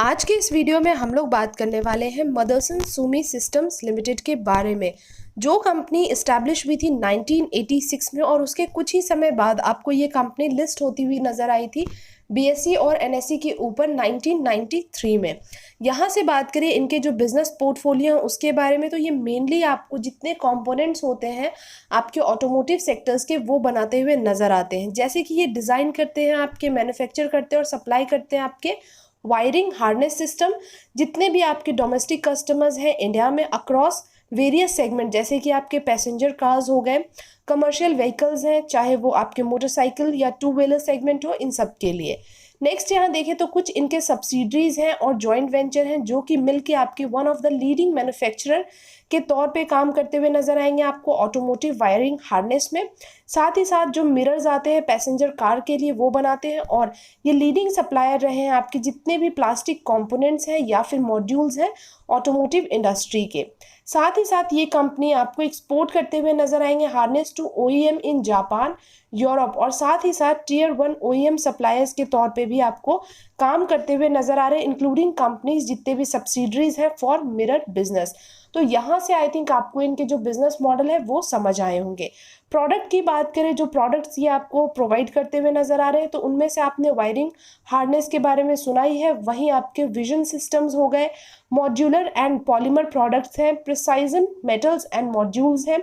आज के इस वीडियो में हम लोग बात करने वाले हैं मदरसन सुमी सिस्टम्स लिमिटेड के बारे में, जो कंपनी इस्टेब्लिश हुई थी 1986 में और उसके कुछ ही समय बाद आपको ये कंपनी लिस्ट होती हुई नज़र आई थी बीएसई और एनएसई के ऊपर 1993 में। यहाँ से बात करें इनके जो बिजनेस पोर्टफोलियो हैं उसके बारे में, तो ये मेनली आपको जितने कंपोनेंट्स होते हैं आपके ऑटोमोटिव सेक्टर्स के वो बनाते हुए नज़र आते हैं। जैसे कि ये डिज़ाइन करते हैं, आपके मैन्युफैक्चर करते हैं और सप्लाई करते हैं आपके वायरिंग हार्नेस सिस्टम, जितने भी आपके डोमेस्टिक कस्टमर्स हैं इंडिया में अक्रॉस वेरियस सेगमेंट, जैसे कि आपके पैसेंजर कार्स हो गए, कमर्शियल व्हीकल्स हैं, चाहे वो आपके मोटरसाइकिल या टू व्हीलर सेगमेंट हो, इन सब के लिए। नेक्स्ट यहाँ देखें तो कुछ इनके सब्सिडरीज हैं और जॉइंट वेंचर हैं जो कि मिलके आपके one of the leading manufacturer के तौर पे काम करते हुए नजर आएंगे आपको ऑटोमोटिव वायरिंग हार्नेस में। साथ ही साथ जो मिरर्स आते हैं पैसेंजर कार के लिए वो बनाते हैं और ये लीडिंग सप्लायर रहे हैं आपके जितने भी प्लास्टिक कंपोनेंट्स हैं या फिर मॉड्यूल्स हैं ऑटोमोटिव इंडस्ट्री के। साथ ही साथ ये कंपनी आपको एक्सपोर्ट करते हुए नजर आएंगे harness to OEM in Japan, Europe और साथ ही साथ टियर 1 ओईएम सप्लायर्स के तौर पे भी आपको काम करते हुए नजर आ रहे हैं, इंक्लूडिंग कंपनीज जितने भी सब्सिडरीज हैं फॉर मिरर बिजनेस। तो यहाँ से आई थिंक आपको इनके जो बिजनेस मॉडल है वो समझ आए होंगे। प्रोडक्ट की बात करें, जो प्रोडक्ट्स ये आपको प्रोवाइड करते हुए नजर आ रहे हैं, तो उनमें से आपने वायरिंग हार्नेस के बारे में सुना ही है, वहीं आपके विजन सिस्टम्स हो गए, मॉड्यूलर एंड पॉलीमर प्रोडक्ट्स हैं, प्रिसाइजन मेटल्स एंड मॉड्यूल्स हैं।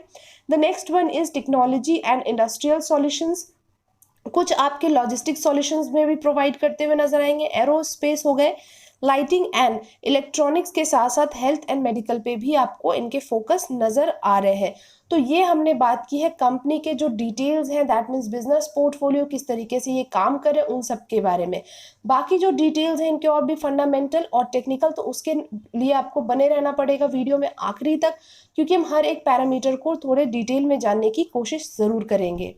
The next one is technology and industrial solutions, कुछ आपके लॉजिस्टिक सॉल्यूशंस में भी प्रोवाइड करते हुए नजर आएंगे, एरोस्पेस हो गए, लाइटिंग एंड इलेक्ट्रॉनिक्स के साथ साथ हेल्थ एंड मेडिकल पे भी आपको इनके फोकस नज़र आ रहे हैं। तो ये हमने बात की है कंपनी के जो डिटेल्स हैं, दैट मीन्स बिजनेस पोर्टफोलियो किस तरीके से ये काम करे उन सब के बारे में। बाकी जो डिटेल्स हैं इनके और भी फंडामेंटल और टेक्निकल, तो उसके लिए आपको बने रहना पड़ेगा वीडियो में आखिरी तक, क्योंकि हम हर एक पैरामीटर को थोड़े डिटेल में जानने की कोशिश ज़रूर करेंगे।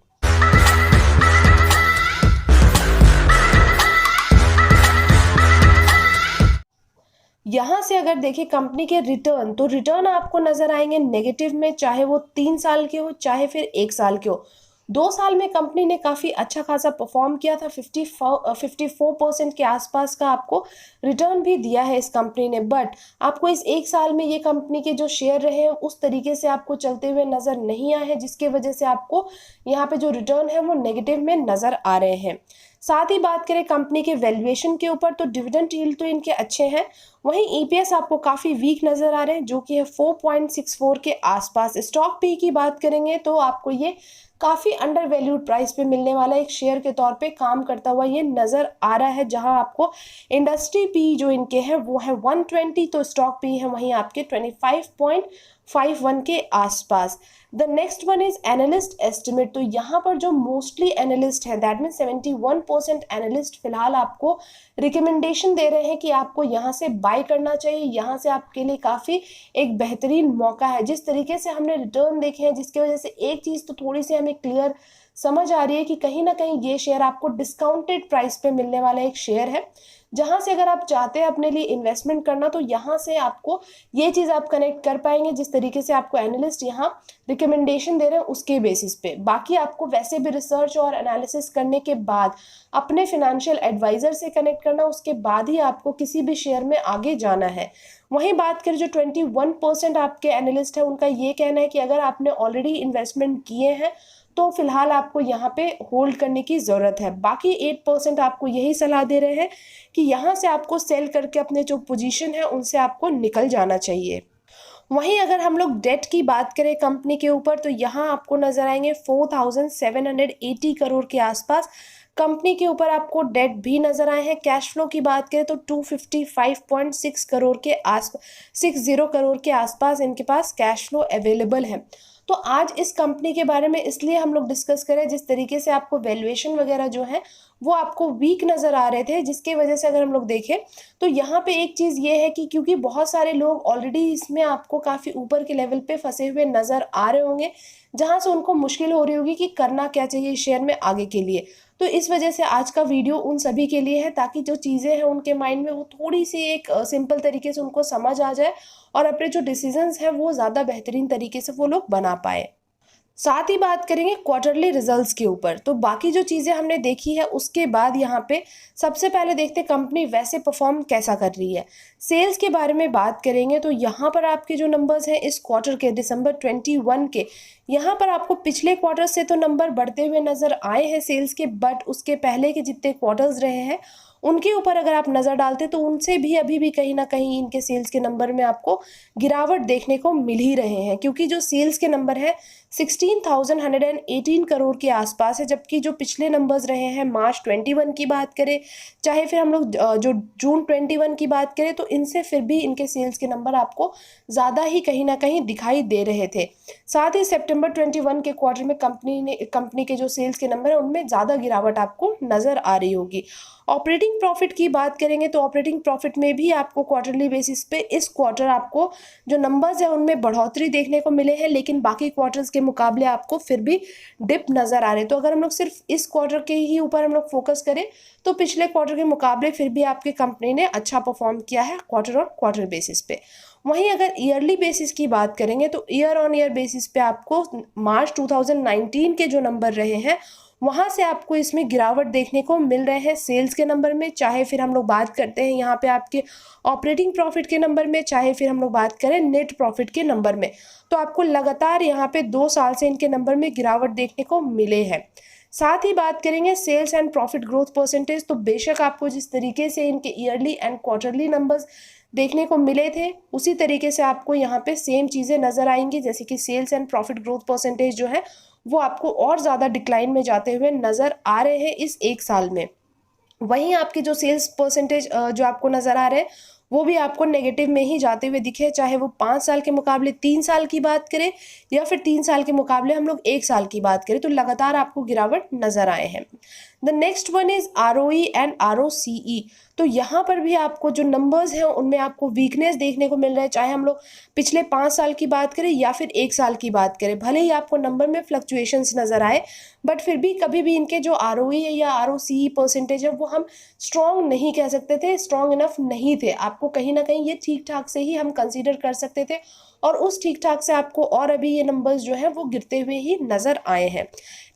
यहाँ से अगर देखें कंपनी के रिटर्न, तो रिटर्न आपको नजर आएंगे नेगेटिव में, चाहे वो 3 साल के हो चाहे फिर 1 साल के हो। 2 साल में कंपनी ने काफ़ी अच्छा खासा परफॉर्म किया था, 54% के आसपास का आपको रिटर्न भी दिया है इस कंपनी ने। बट आपको इस 1 साल में ये कंपनी के जो शेयर रहे हैं उस तरीके से आपको चलते हुए नज़र नहीं आए हैं, जिसके वजह से आपको यहाँ पे जो रिटर्न है वो नेगेटिव में नज़र आ रहे हैं। साथ ही बात करें कंपनी के वैल्यूएशन के ऊपर, तो डिविडेंड यील्ड तो इनके अच्छे हैं, वहीं ईपीएस आपको काफ़ी वीक नज़र आ रहे हैं जो कि है 4.64 के आसपास। स्टॉक पी की बात करेंगे तो आपको ये काफ़ी अंडर वैल्यूड प्राइस पे मिलने वाला एक शेयर के तौर पे काम करता हुआ ये नज़र आ रहा है, जहां आपको इंडस्ट्री पी जो इनके हैं वो है 120, तो स्टॉक पी है वहीं आपके 25.51 के आसपास। The next one is analyst estimate, तो यहाँ पर जो मोस्टली एनालिस्ट हैं, दैट मीन 71% एनालिस्ट फिलहाल आपको रिकमेंडेशन दे रहे हैं कि आपको यहाँ से बाय करना चाहिए। यहाँ से आपके लिए काफ़ी एक बेहतरीन मौका है। जिस तरीके से हमने रिटर्न देखे हैं, जिसकी वजह से एक चीज़ तो थोड़ी सी हमें क्लियर समझ आ रही है कि कहीं ना कहीं ये शेयर आपको डिस्काउंटेड प्राइस पे मिलने वाला एक शेयर है, जहां से अगर आप चाहते हैं अपने लिए इन्वेस्टमेंट करना तो यहाँ से आपको ये चीज़ आप कनेक्ट कर पाएंगे जिस तरीके से आपको एनालिस्ट यहाँ रिकमेंडेशन दे रहे हैं उसके बेसिस पे। बाकी आपको वैसे भी रिसर्च और एनालिसिस करने के बाद अपने फिनेंशियल एडवाइजर से कनेक्ट करना, उसके बाद ही आपको किसी भी शेयर में आगे जाना है। वहीं बात करें जो 21% आपके एनालिस्ट हैं, उनका ये कहना है कि अगर आपने ऑलरेडी इन्वेस्टमेंट किए हैं तो फिलहाल आपको यहाँ पे होल्ड करने की ज़रूरत है। बाकी 8% आपको यही सलाह दे रहे हैं कि यहाँ से आपको सेल करके अपने जो पोजीशन है उनसे आपको निकल जाना चाहिए। वहीं अगर हम लोग डेट की बात करें कंपनी के ऊपर, तो यहाँ आपको नजर आएंगे 4780 करोड़ के आसपास कंपनी के ऊपर आपको डेट भी नजर आए हैं। कैश फ्लो की बात करें तो 255.6 करोड़ के आसपास 60 करोड़ के आसपास इनके पास कैश फ्लो अवेलेबल है। तो आज इस कंपनी के बारे में इसलिए हम लोग डिस्कस करें जिस तरीके से आपको वैल्यूएशन वगैरह जो है वो आपको वीक नज़र आ रहे थे, जिसके वजह से अगर हम लोग देखें तो यहाँ पे एक चीज़ ये है कि क्योंकि बहुत सारे लोग ऑलरेडी इसमें आपको काफ़ी ऊपर के लेवल पे फंसे हुए नज़र आ रहे होंगे, जहाँ से उनको मुश्किल हो रही होगी कि करना क्या चाहिए शेयर में आगे के लिए। तो इस वजह से आज का वीडियो उन सभी के लिए है, ताकि जो चीज़ें हैं उनके माइंड में वो थोड़ी सी एक सिंपल तरीके से उनको समझ आ जाए और अपने जो डिसीजंस हैं वो ज़्यादा बेहतरीन तरीके से वो लोग बना पाए। साथ ही बात करेंगे क्वार्टरली रिजल्ट्स के ऊपर। तो बाकी जो चीज़ें हमने देखी है उसके बाद यहाँ पे सबसे पहले देखते हैं कंपनी वैसे परफॉर्म कैसा कर रही है। सेल्स के बारे में बात करेंगे तो यहाँ पर आपके जो नंबर्स हैं इस क्वार्टर के दिसंबर 21 के, यहाँ पर आपको पिछले क्वार्टर से तो नंबर बढ़ते हुए नज़र आए हैं सेल्स के, बट उसके पहले के जितने क्वार्टर्स रहे हैं उनके ऊपर अगर आप नज़र डालते तो उनसे भी अभी भी कहीं ना कहीं इनके सेल्स के नंबर में आपको गिरावट देखने को मिल ही रहे हैं, क्योंकि जो सेल्स के नंबर है 16,118 करोड़ के आसपास है, जबकि जो पिछले नंबर्स रहे हैं मार्च 21 की बात करें, चाहे फिर हम लोग जो जून 21 की बात करें, तो इनसे फिर भी इनके सेल्स के नंबर आपको ज़्यादा ही कहीं ना कहीं दिखाई दे रहे थे। साथ ही सितंबर 21 के क्वार्टर में कंपनी के जो सेल्स के नंबर है उनमें ज़्यादा गिरावट आपको नज़र आ रही होगी। ऑपरेटिंग प्रॉफिट की बात करेंगे तो ऑपरेटिंग प्रॉफिट में भी आपको क्वार्टरली बेसिस पे इस क्वार्टर आपको जो नंबर्स है उनमें बढ़ोतरी देखने को मिले हैं, लेकिन बाकी क्वार्टर्स के मुकाबले आपको फिर भी डिप नज़र आ रहे हैं। तो अगर हम लोग सिर्फ इस क्वार्टर के ही ऊपर हम लोग फोकस करें तो पिछले क्वार्टर के मुकाबले फिर भी आपकी कंपनी ने अच्छा परफॉर्म किया है क्वार्टर ऑन क्वार्टर बेसिस पे। वहीं अगर ईयरली बेसिस की बात करेंगे तो ईयर ऑन ईयर बेसिस पे आपको मार्च 2019 के जो नंबर रहे हैं वहाँ से आपको इसमें गिरावट देखने को मिल रहे हैं सेल्स के नंबर में, चाहे फिर हम लोग बात करते हैं यहाँ पे आपके ऑपरेटिंग प्रॉफिट के नंबर में, चाहे फिर हम लोग बात करें नेट प्रॉफिट के नंबर में। तो आपको लगातार यहाँ पे 2 साल से इनके नंबर में गिरावट देखने को मिले हैं। साथ ही बात करेंगे sales and profit growth percentage, तो बेशक आपको जिस तरीके से इनके ईयरली एंड क्वार्टरली नंबर्स देखने को मिले थे उसी तरीके से आपको यहाँ पे सेम चीज़ें नज़र आएंगी, जैसे कि sales and profit growth percentage जो है वो आपको और ज़्यादा डिक्लाइन में जाते हुए नज़र आ रहे हैं इस एक साल में। वहीं आपके जो सेल्स परसेंटेज जो आपको नज़र आ रहे हैं वो भी आपको नेगेटिव में ही जाते हुए दिखे, चाहे वो 5 साल के मुकाबले 3 साल की बात करें या फिर 3 साल के मुकाबले हम लोग 1 साल की बात करें, तो लगातार आपको गिरावट नज़र आए हैं। The next one is ROE and ROCE। तो यहाँ पर भी आपको जो नंबर्स हैं उनमें आपको वीकनेस देखने को मिल रहा है, चाहे हम लोग पिछले 5 साल की बात करें या फिर 1 साल की बात करें। भले ही आपको नंबर में फ्लक्चुएशंस नज़र आए, बट फिर भी कभी भी इनके जो ROE है या ROCE परसेंटेज है वो हम स्ट्रॉन्ग नहीं कह सकते थे, स्ट्रॉन्ग इनफ नहीं थे। आपको कहीं ना कहीं ये ठीक ठाक से ही हम कंसीडर कर सकते थे, और उस ठीक ठाक से आपको और अभी ये नंबर्स जो है वो गिरते हुए ही नज़र आए हैं।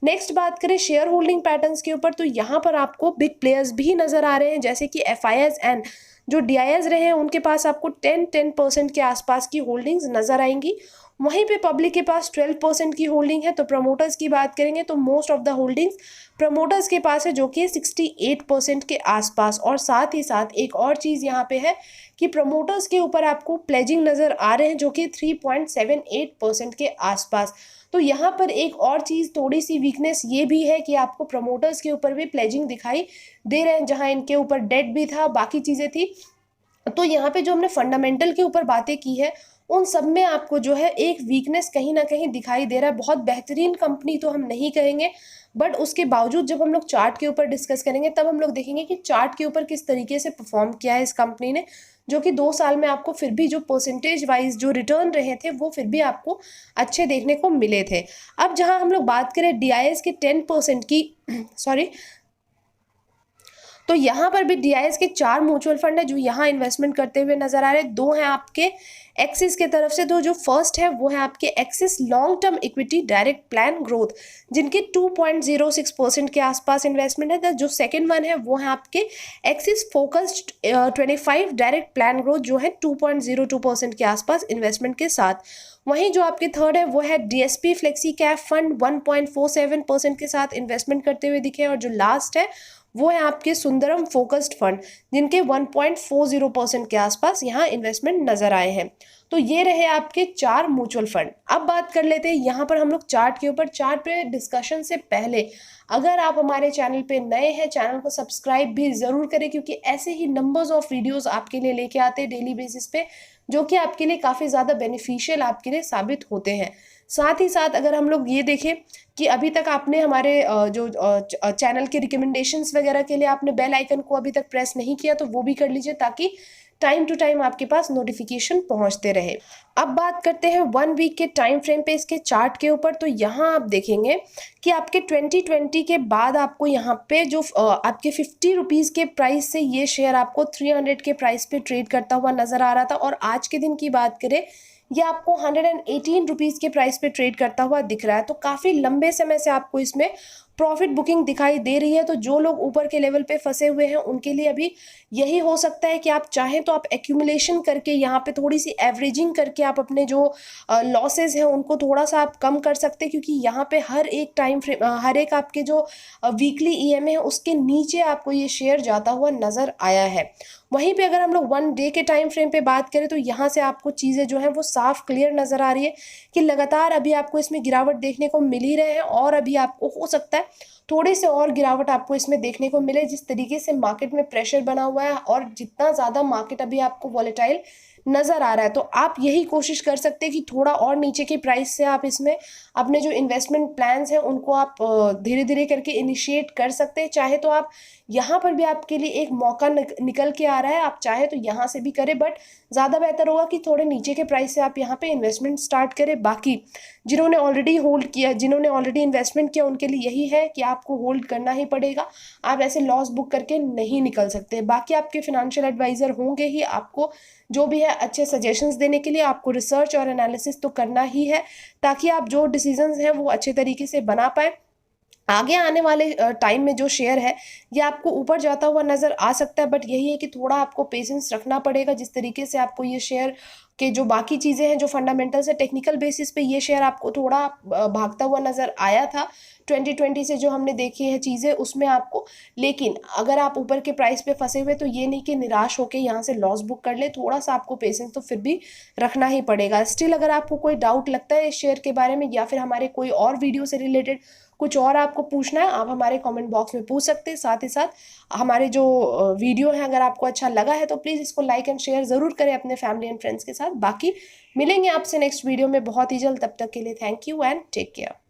नेक्स्ट बात करें शेयर होल्डिंग पैटर्न्स के ऊपर, तो यहाँ पर आपको बिग प्लेयर्स भी नज़र आ रहे हैं, जैसे कि FIS एंड जो DIS रहे हैं उनके पास आपको 10% के आसपास की होल्डिंग्स नज़र आएंगी। वहीं पे पब्लिक के पास 12% की होल्डिंग है। तो प्रमोटर्स की बात करेंगे तो most of the holdings promoters के पास है, जो कि 68% के आसपास। और साथ ही साथ एक और चीज़ यहाँ पे है कि प्रमोटर्स के ऊपर आपको प्लेजिंग नज़र आ रहे हैं, जो कि 3.78% के आसपास। तो यहाँ पर एक और चीज़ थोड़ी सी वीकनेस ये भी है कि आपको प्रमोटर्स के ऊपर भी प्लेजिंग दिखाई दे रहे हैं, जहाँ इनके ऊपर डेट भी था, बाकी चीज़ें थी। तो यहाँ पे जो हमने फंडामेंटल के ऊपर बातें की है उन सब में आपको जो है एक वीकनेस कहीं ना कहीं दिखाई दे रहा है। बहुत बेहतरीन कंपनी तो हम नहीं कहेंगे, बट उसके बावजूद जब हम लोग चार्ट के ऊपर डिस्कस करेंगे तब हम लोग देखेंगे कि चार्ट के ऊपर किस तरीके से परफॉर्म किया है इस कंपनी ने, जो कि 2 साल में आपको फिर भी जो परसेंटेज वाइज जो रिटर्न रहे थे वो फिर भी आपको अच्छे देखने को मिले थे। अब जहाँ हम लोग बात करें DIS के 10% की सॉरी, तो यहाँ पर भी DIS के 4 म्यूचुअल फंड है जो यहाँ इन्वेस्टमेंट करते हुए नजर आ रहे हैं। 2 हैं आपके एक्सिस के तरफ से, तो जो फर्स्ट है वो है आपके axis long term equity direct plan growth, जिनके 2.06% के आसपास इन्वेस्टमेंट है। जो सेकंड वन है वो है आपके axis focused 25 direct plan growth, जो है 2.02% के आसपास इन्वेस्टमेंट के साथ। वहीं जो आपके थर्ड है वो है DSP फ्लेक्सी कैप फंड 1.47% के साथ इन्वेस्टमेंट करते हुए दिखे। और जो लास्ट है वो है आपके सुंदरम फोकस्ड फंड, जिनके 1.40% के आसपास यहाँ इन्वेस्टमेंट नजर आए हैं। तो ये रहे आपके 4 म्यूचुअल फंड। अब बात कर लेते हैं यहाँ पर हम लोग चार्ट के ऊपर। चार्ट पे डिस्कशन से पहले अगर आप हमारे चैनल पे नए हैं, चैनल को सब्सक्राइब भी ज़रूर करें, क्योंकि ऐसे ही नंबर्स ऑफ वीडियोस आपके लिए लेके आते हैं डेली बेसिस पे, जो कि आपके लिए काफ़ी ज़्यादा बेनिफिशियल आपके लिए साबित होते हैं। साथ ही साथ अगर हम लोग ये देखें कि अभी तक आपने हमारे जो चैनल के रिकमेंडेशंस वगैरह के लिए आपने बेल आइकन को अभी तक प्रेस नहीं किया, तो वो भी कर लीजिए, ताकि टाइम टू टाइम आपके पास नोटिफिकेशन पहुंचते रहे। अब बात करते हैं 1 वीक के टाइम फ्रेम पे इसके चार्ट के ऊपर। तो यहाँ आप देखेंगे कि आपके 2020 के बाद आपको यहाँ पे जो आपके 50 रुपीज़ के प्राइस से ये शेयर आपको 300 के प्राइस पे ट्रेड करता हुआ नजर आ रहा था। और आज के दिन की बात करें ये आपको 118 रुपीज़ के प्राइस पे ट्रेड करता हुआ दिख रहा है। तो काफ़ी लंबे समय से आपको इसमें प्रॉफिट बुकिंग दिखाई दे रही है। तो जो लोग ऊपर के लेवल पे फंसे हुए हैं उनके लिए अभी यही हो सकता है कि आप चाहें तो आप एक्यूमुलेशन करके यहाँ पे थोड़ी सी एवरेजिंग करके आप अपने जो लॉसेस हैं उनको थोड़ा सा आप कम कर सकते हैं, क्योंकि यहाँ पे हर एक टाइम फ्रेम हर एक आपके जो वीकली ईएमए है उसके नीचे आपको ये शेयर जाता हुआ नज़र आया है। वहीं पे अगर हम लोग 1 डे के टाइम फ्रेम पे बात करें तो यहाँ से आपको चीज़ें जो हैं वो साफ क्लियर नज़र आ रही है कि लगातार अभी आपको इसमें गिरावट देखने को मिल ही रहे हैं, और अभी आपको हो सकता है थोड़े से और गिरावट आपको इसमें देखने को मिले। जिस तरीके से मार्केट में प्रेशर बना हुआ है और जितना ज़्यादा मार्केट अभी आपको वॉलेटाइल नज़र आ रहा है, तो आप यही कोशिश कर सकते हैं कि थोड़ा और नीचे की प्राइस से आप इसमें अपने जो इन्वेस्टमेंट प्लान्स हैं उनको आप धीरे धीरे करके इनिशिएट कर सकते हैं। चाहे तो आप यहाँ पर भी आपके लिए एक मौका निकल के आ रहा है, आप चाहे तो यहाँ से भी करें, बट ज़्यादा बेहतर होगा कि थोड़े नीचे के प्राइस से आप यहाँ पे इन्वेस्टमेंट स्टार्ट करें। बाकी जिन्होंने ऑलरेडी होल्ड किया, जिन्होंने ऑलरेडी इन्वेस्टमेंट किया, उनके लिए यही है कि आपको होल्ड करना ही पड़ेगा, आप ऐसे लॉस बुक करके नहीं निकल सकते। बाकी आपके फिनेंशियल एडवाइज़र होंगे ही आपको जो भी है अच्छे सजेशंस देने के लिए। आपको रिसर्च और एनालिसिस तो करना ही है ताकि आप जो डिसीजंस हैं वो अच्छे तरीके से बना पाएँ। आगे आने वाले टाइम में जो शेयर है ये आपको ऊपर जाता हुआ नज़र आ सकता है, बट यही है कि थोड़ा आपको पेशेंस रखना पड़ेगा। जिस तरीके से आपको ये शेयर के जो बाकी चीज़ें हैं, जो फंडामेंटल्स है, टेक्निकल बेसिस पे ये शेयर आपको थोड़ा भागता हुआ नज़र आया था 2020 से जो हमने देखी है चीज़ें उसमें आपको। लेकिन अगर आप ऊपर के प्राइस पे फंसे हुए तो ये नहीं कि निराश होकर यहाँ से लॉस बुक कर ले, थोड़ा सा आपको पेशेंस तो फिर भी रखना ही पड़ेगा। स्टिल अगर आपको कोई डाउट लगता है इस शेयर के बारे में या फिर हमारे कोई और वीडियो से रिलेटेड कुछ और आपको पूछना है, आप हमारे कमेंट बॉक्स में पूछ सकते हैं। साथ ही साथ हमारे जो वीडियो है अगर आपको अच्छा लगा है तो प्लीज़ इसको लाइक एंड शेयर ज़रूर करें अपने फैमिली एंड फ्रेंड्स के साथ। बाकी मिलेंगे आपसे नेक्स्ट वीडियो में बहुत ही जल्द, तब तक के लिए thank you and take care.